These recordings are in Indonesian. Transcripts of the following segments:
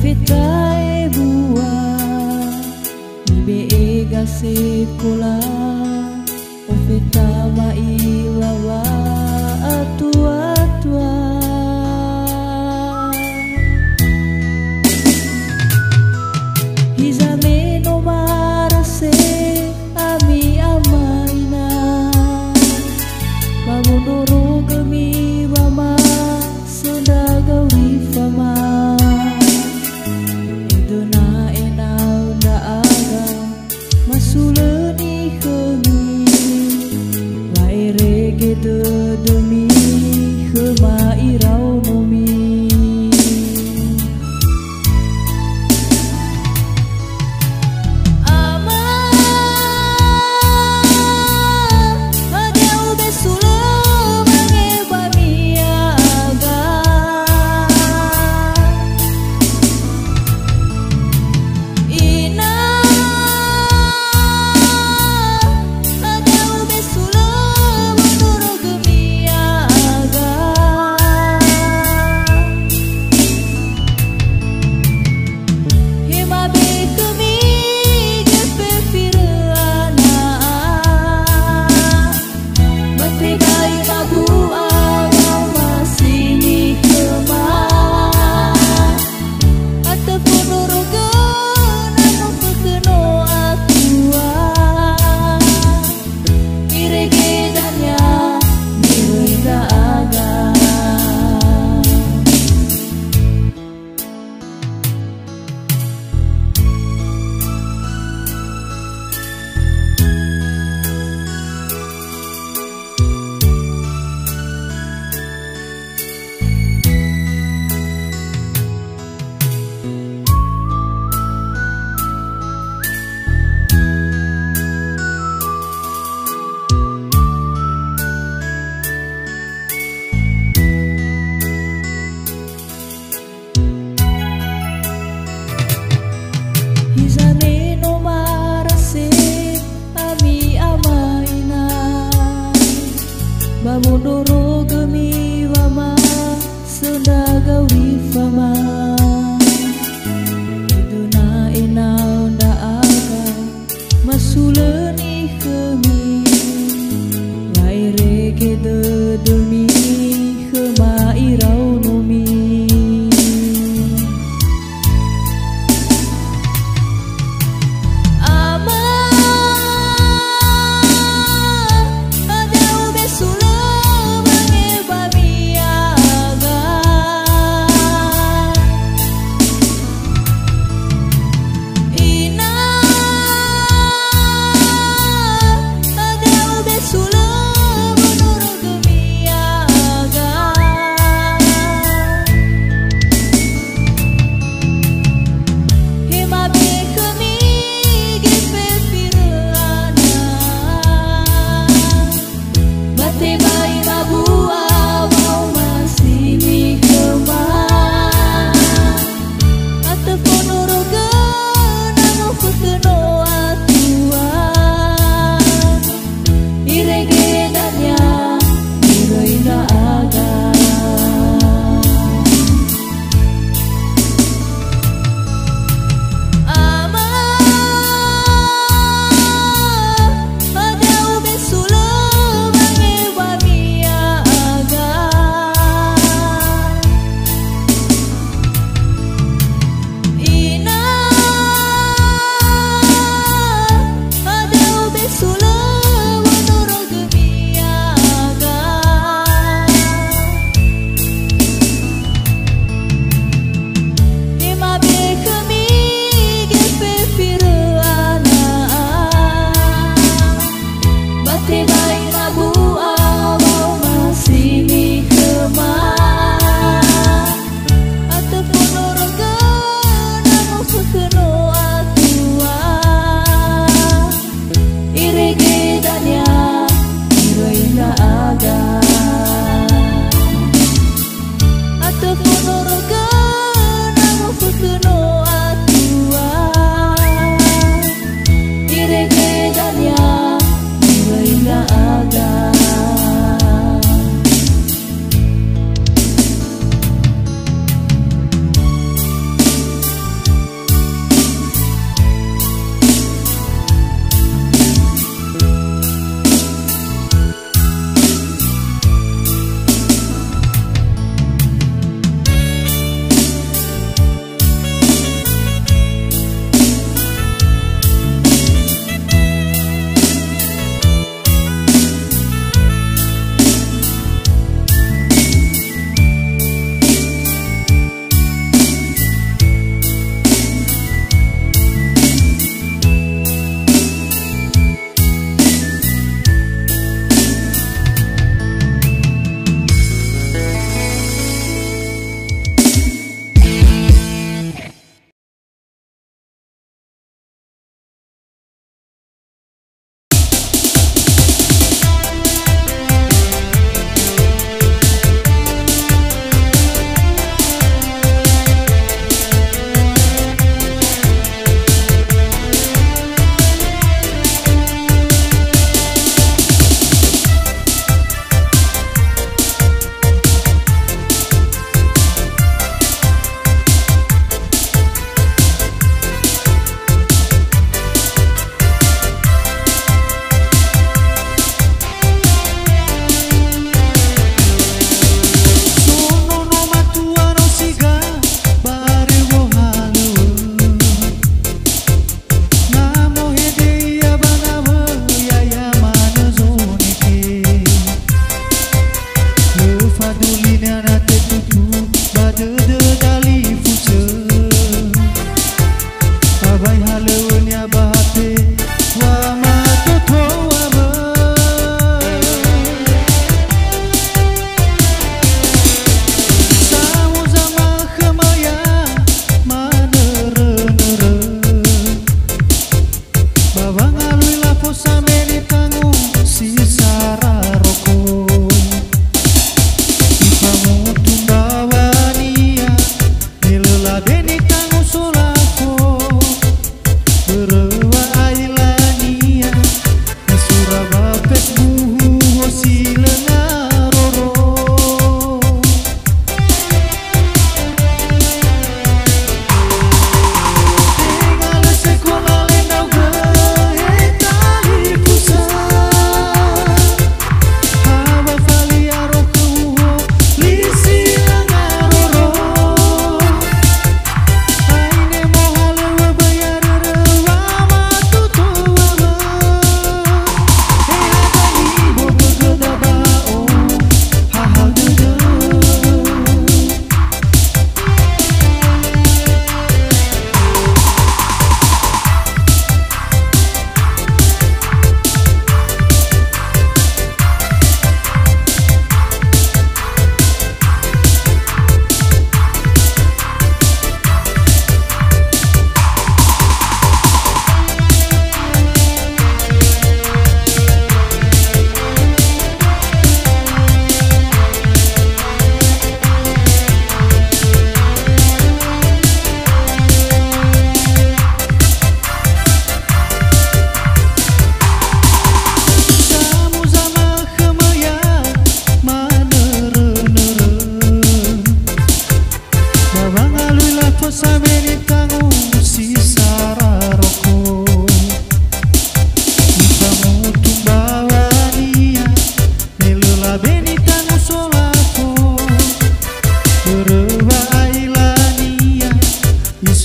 Fetae bua Ibe ega sekola O feta mailawa atua-tua Hizame no marase ami amaina Mamunuru gemi mama Sendaga wifama Masuleni kemi Wae rege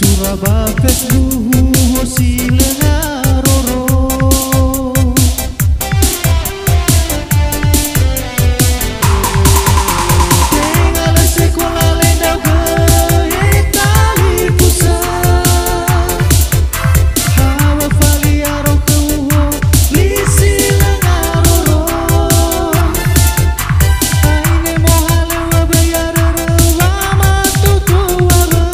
Surabaket luhu silena roro Tinggal sekolah lendau ke Itali pusat Hawa faliaro ke uho li silena roro Aine mohale wa bayara lama tutuara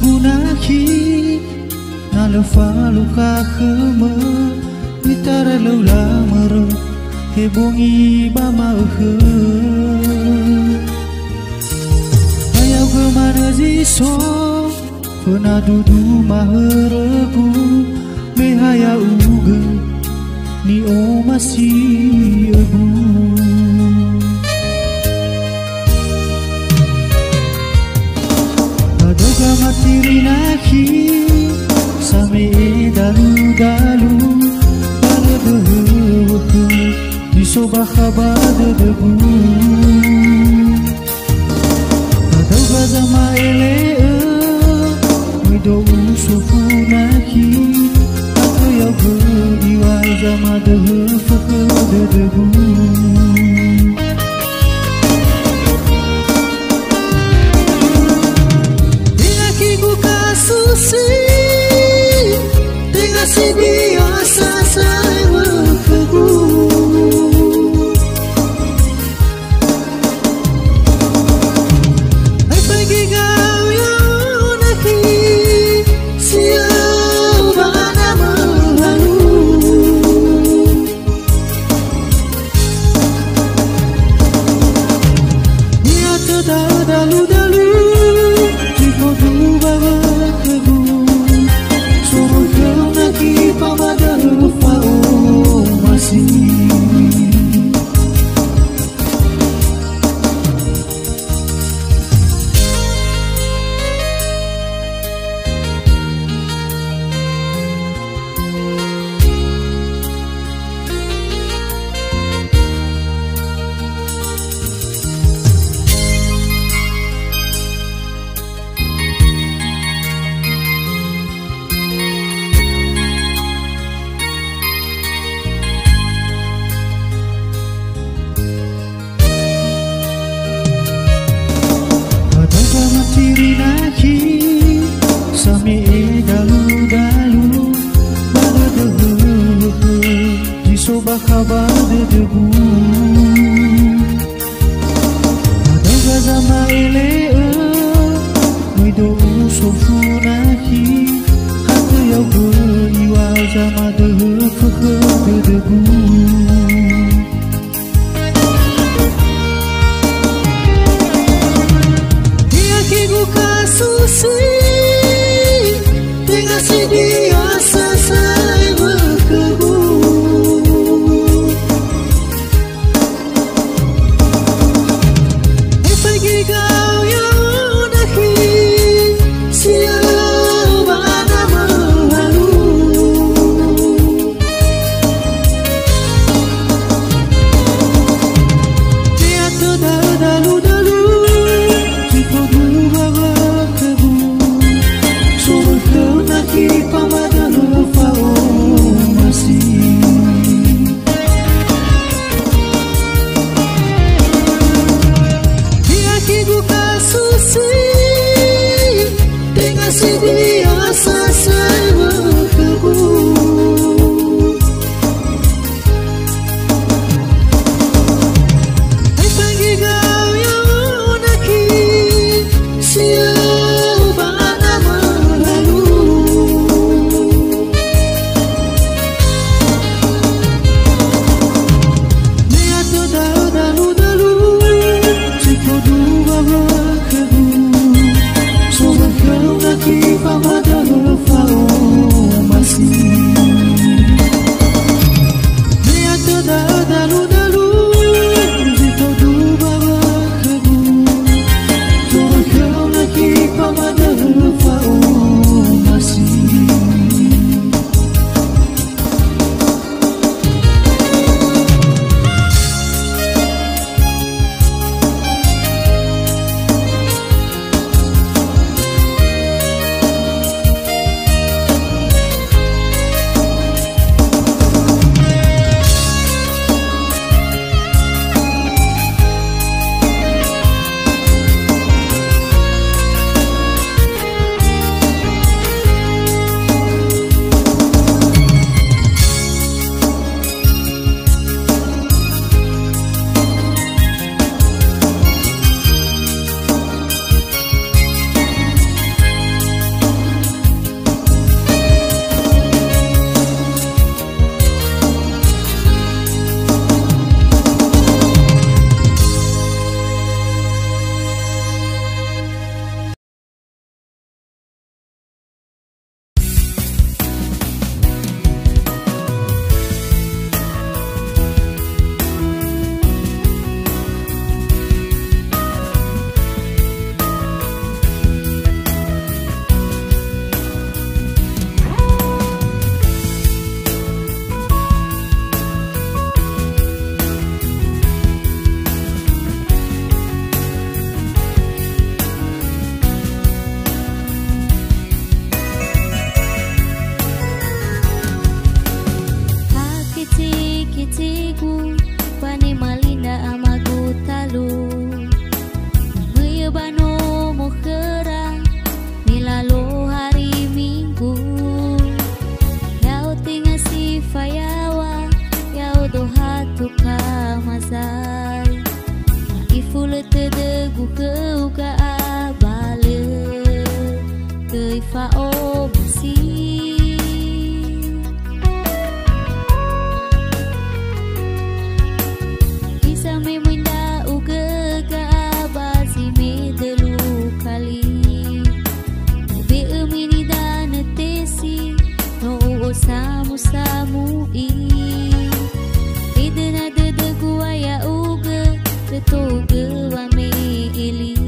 Gunahi nalefa luka khema mitara laula mer hebongi bama he ayaw kemana jiso pernah dudu maheregu mehaya uge ni o masih abu matiri nakhi same dalu bale behu di soba khabad debu atau gazama ele wido usufu nakhi atau ya beriwa zama dehu fakad debu Tenga si biasa saya berkebu Hai pagi kau yang nakhi siapa mana menghalu kabar debu ada gazama ele noido sofunahi hatu yau beriwa zama debu susi dengan si dia selesai berkebun pagi kau yang nakhi siapa nama lalu dia dalu si dia selesai berkebun pagi kau yang nakhi siapa nama lalu lihat dalu jika dua berkebun sobat kau nakhi pamada fao masih lihat dalu jika dua berkebun sobat kau nakhi pamada fao masih kitiku pani malinda amaku talu meyebano mokhera milalo hari minggu yau tinggal si fayawa yau doha tuka mazai iful tedegu keuka abale keifao masih samu i idena de gua ya uga de to ge wa me ili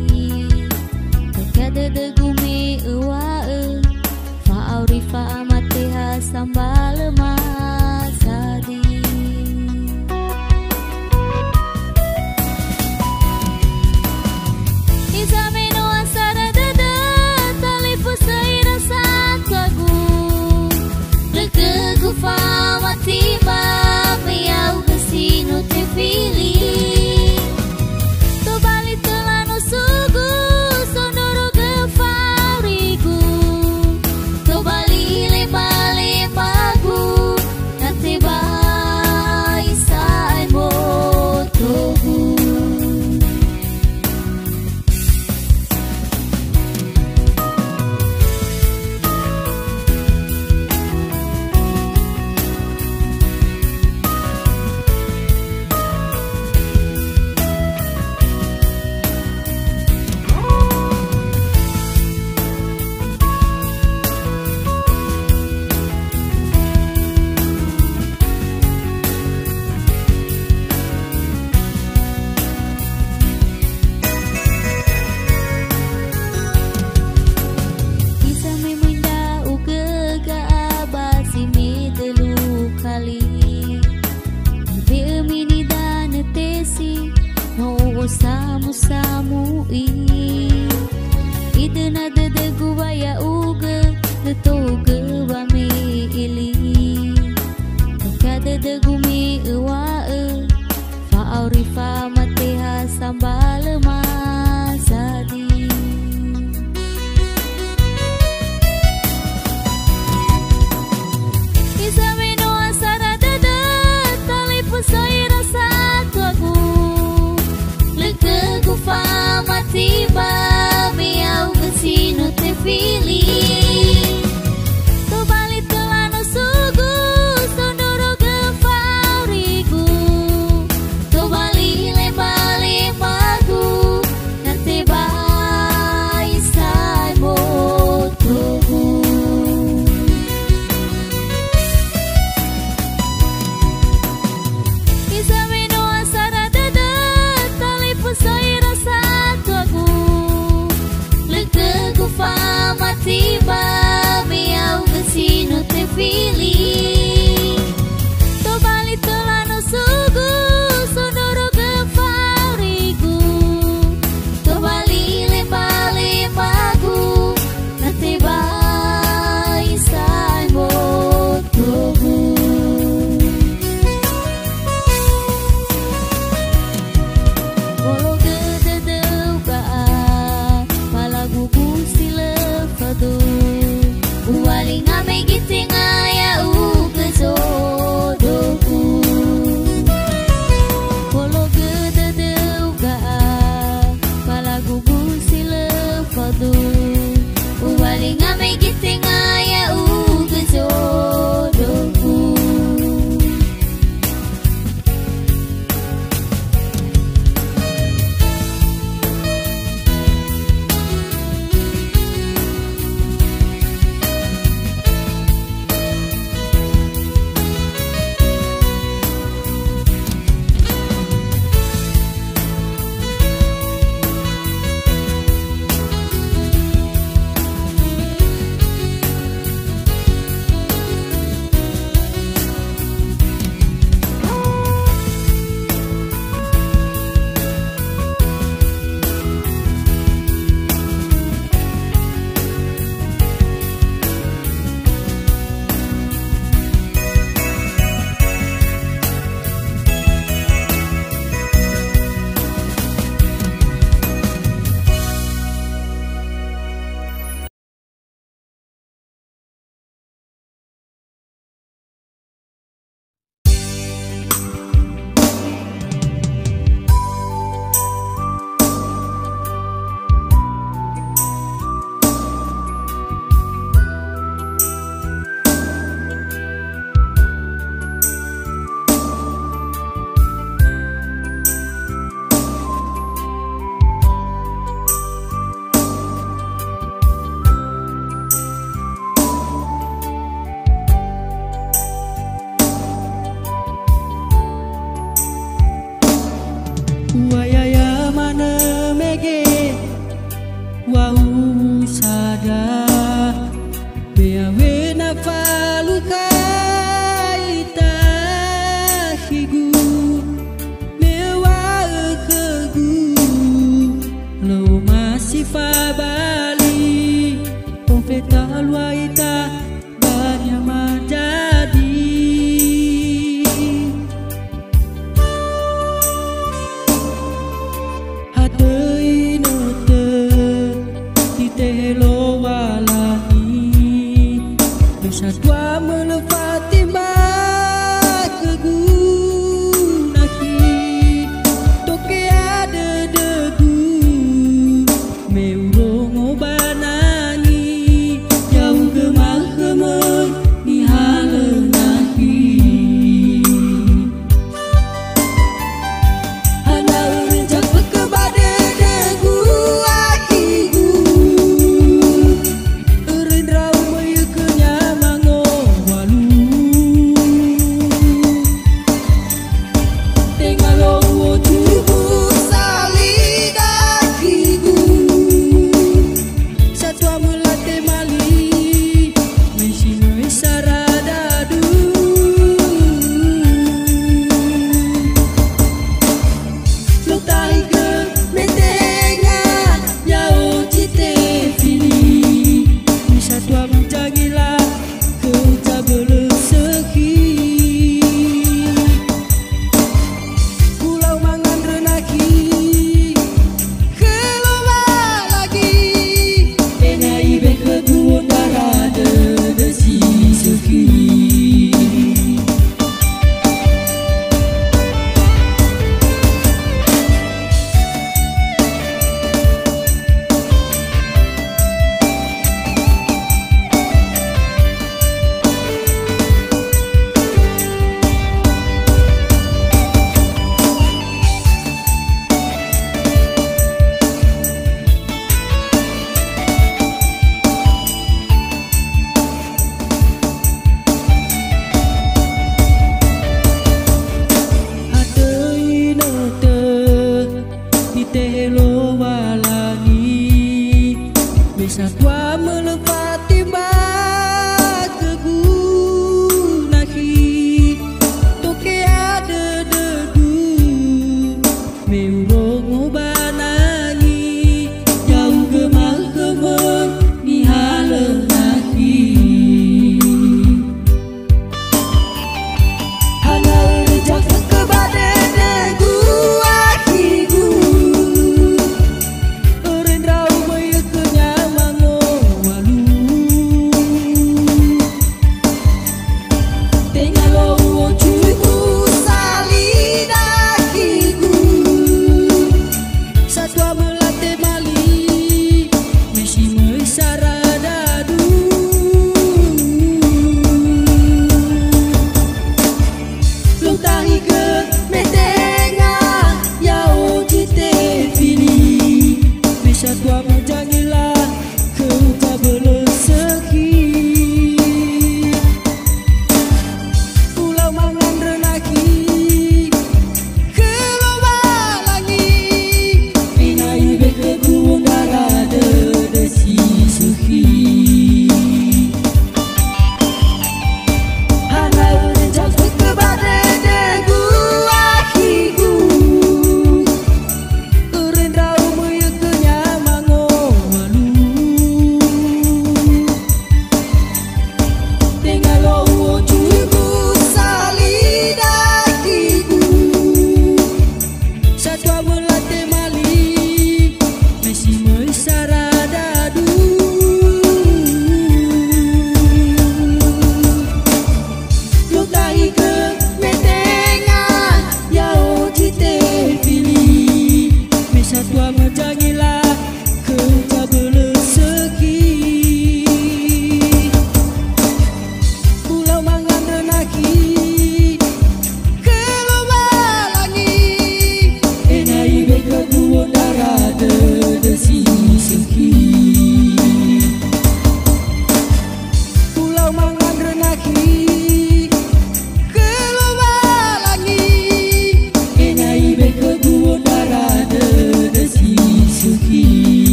gede gumi ewae Fa'aurifa mateha sambal masadi Bisa meno asara dada Tali pusai rasa tuaku Leke gufa mati babi Au kesino te feeling Tobali telano sugu Sondoro gefauriku Tobali lembali magu Nanti bai sai motoku Bisa meno asara dada Tali pusai rasa tuaku Leke gufa mati babi Au kesino te feeling Tobali telano sugu Sondoro gefauriku Tobali lembali magu Nanti bai sai motoku Walau gede deugaan Palagu sila fadu Uwaling ame giting ayau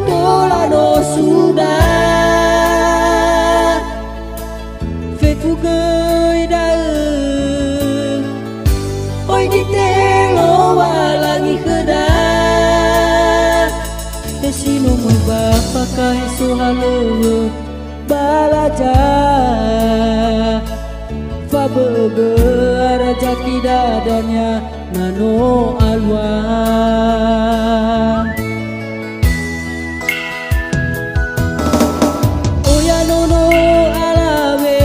tola no sudah Fe fugoi da Oi di telo walangi keda Esino mo bapa kai sohalo balaja Fa bebe arajaki dadanya nano alwa Oya nono alawe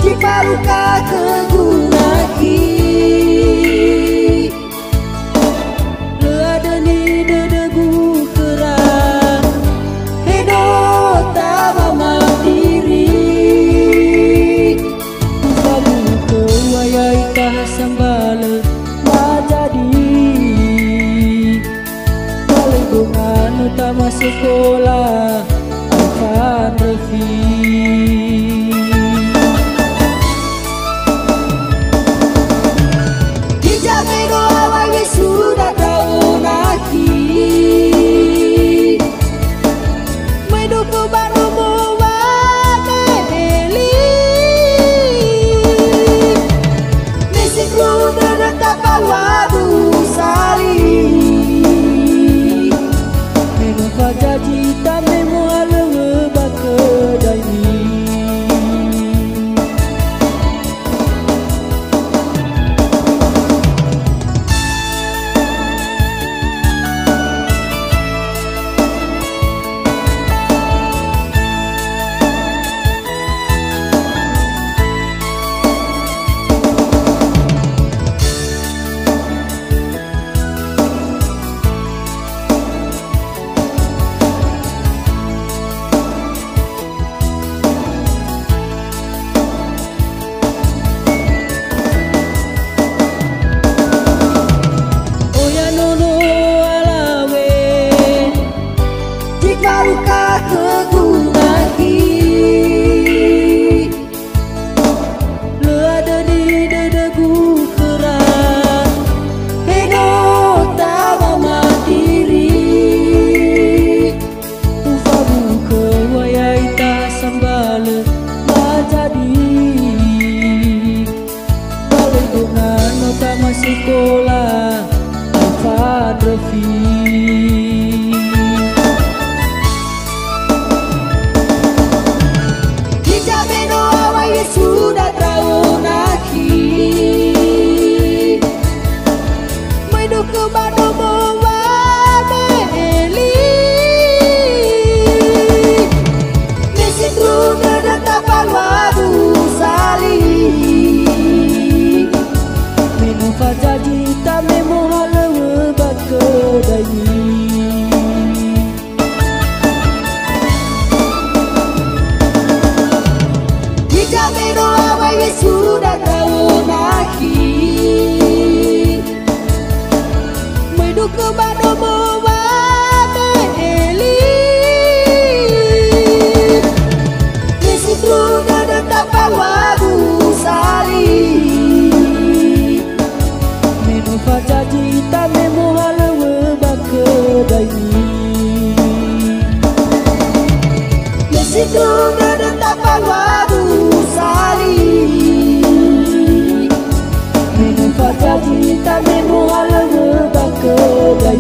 Ciparuka kegunaki Leadani dedegu kerah Hedo tama diri Usamu kewayai kah sambal majadi Balik dengan utama sekolah akan refi Dijamin doa wangi sudah tahu naki Menuku baru muwane eli Nisik lu dedeta kawadu sali Memang fajaji tak memang alawe bakedai Luka kegunaki Leada di dedegu kerah Heno tama diri Ufabu kewayai tak sambal majadi Balik dengan utama sekolah Alfa Refi sudah tahu naki Menuju ke Bandung mewane eli Nisik lu dedeta palwadu sali Menu fajaji tak memo halewe bakedai sudah tahu naki Menuju ke Bandung mewane eli Nisik lu dedeta palwadu sali Menu fajaji tak memo halewe bakedai Nisik lu dedeta palwadu sali Fajaji tak memo halawe bakedai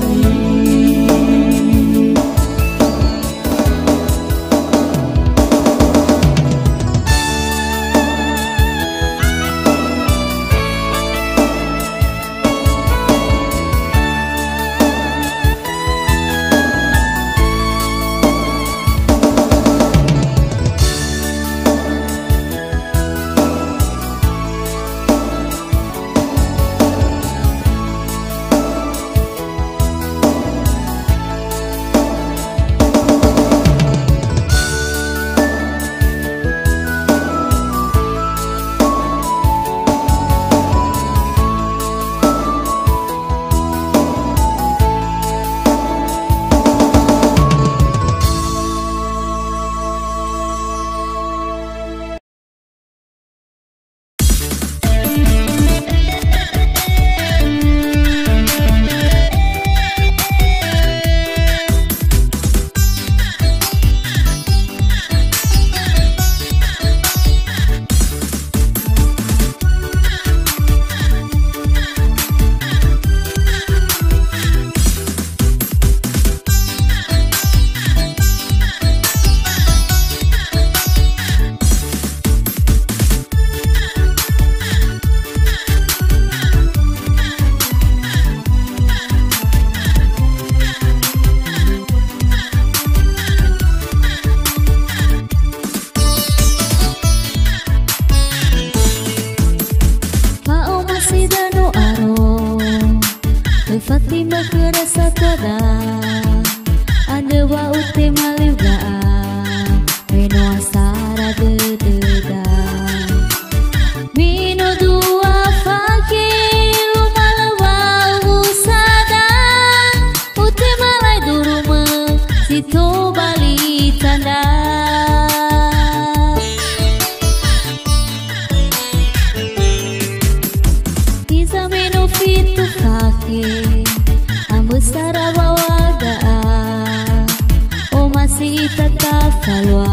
timba kerasa kuada ande wa ute maliuga meno asara dededa mino dua fakir lumalawa usada ute malai duruma sito bali tanda isa meno fitu fakir Ambesara wawaga o masih tetap falwa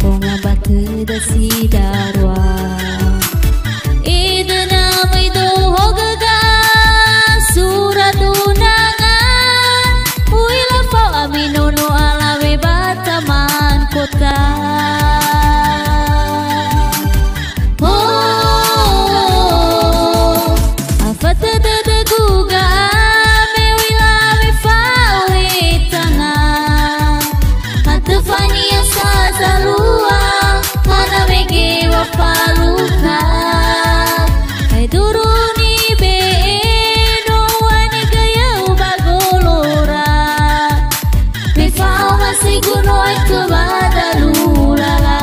o ngabate da sidarwa ida namai do hogaga surat undangan uila fau aminono alawe bataman kota afata da guga paluka ay duruni be no ane gaya ubagolora me fao masiguno ay tubadalulala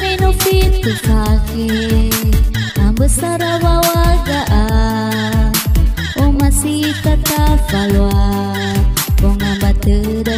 meno fitu fakir ambesara wawaga o masih tetap falwa o ngabate da